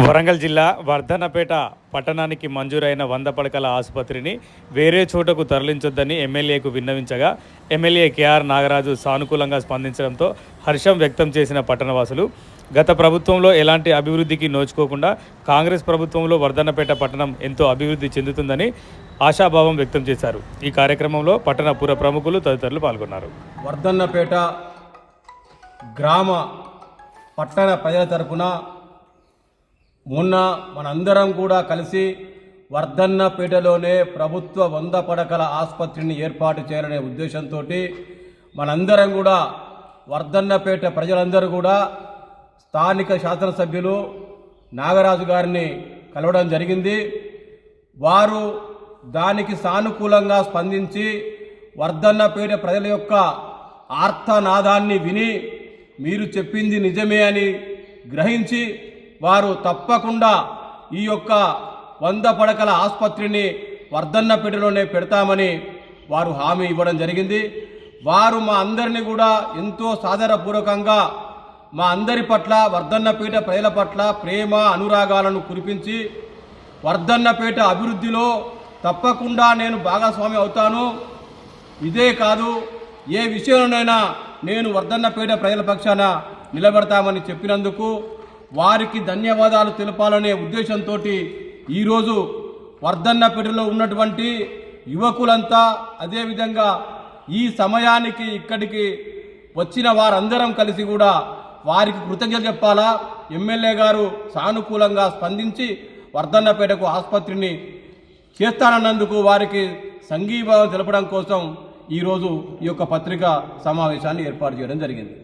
వరంగల్ జిల్లా వర్ధన్నపేట పట్టణానికి మంజూరైన 100 పడకల ఆసుపత్రిని వేరే చోటకు తరలించొద్దని ఎమ్మెల్యేకు విన్నవించగా ఎమ్మెల్యే కేఆర్ నాగరాజు సానుకూలంగా స్పందించడంతో హర్షం వ్యక్తం చేసిన పట్టణవాసులు గత ప్రభుత్వంలో ఎలాంటి అభివృద్ధికి నోచుకోకుండా కాంగ్రెస్ ప్రభుత్వంలో వర్ధన్నపేట పట్టణం ఎంతో అభివృద్ధి చెందుతుందని ఆశాభావం వ్యక్తం చేశారు. ఈ కార్యక్రమంలో పట్టణ పుర ప్రముఖులు తదితరులు పాల్గొన్నారు. వర్ధన్నపేట గ్రామ పట్టణ ప్రజల తరపున మొన్న మనందరం కూడా కలిసి వర్ధన్నపేటలోనే ప్రభుత్వ 100 పడకల ఆసుపత్రిని ఏర్పాటు చేయాలనే ఉద్దేశంతో మనందరం కూడా వర్ధన్నపేట ప్రజలందరూ కూడా స్థానిక శాసనసభ్యులు నాగరాజు గారిని కలవడం జరిగింది. వారు దానికి సానుకూలంగా స్పందించి వర్ధన్నపేట ప్రజల యొక్క ఆర్తనాదాన్ని విని మీరు చెప్పింది నిజమే అని గ్రహించి వారు తప్పకుండా ఈ యొక్క 100 పడకల ఆసుపత్రిని వర్ధన్నపేటలోనే పెడతామని వారు హామీ ఇవ్వడం జరిగింది. వారు మా అందరినీ కూడా ఎంతో సాదరపూర్వకంగా మా అందరి పట్ల వర్ధన్నపేట ప్రజల పట్ల ప్రేమ అనురాగాలను కురిపించి వర్ధన్నపేట అభివృద్ధిలో తప్పకుండా నేను భాగస్వామి అవుతాను, ఇదే కాదు ఏ విషయంలోనైనా నేను వర్ధన్నపేట ప్రజల పక్షాన నిలబడతామని చెప్పినందుకు వారికి ధన్యవాదాలు తెలపాలనే ఉద్దేశంతో ఈరోజు వర్ధన్నపేటలో ఉన్నటువంటి యువకులంతా అదేవిధంగా ఈ సమయానికి ఇక్కడికి వచ్చిన వారందరం కలిసి కూడా వారికి కృతజ్ఞత చెప్పాలా. ఎమ్మెల్యే గారు సానుకూలంగా స్పందించి వర్ధన్నపేటకు ఆసుపత్రిని చేస్తానన్నందుకు వారికి సంఘీభావం తెలపడం కోసం ఈరోజు ఈ యొక్క పత్రికా సమావేశాన్ని ఏర్పాటు చేయడం జరిగింది.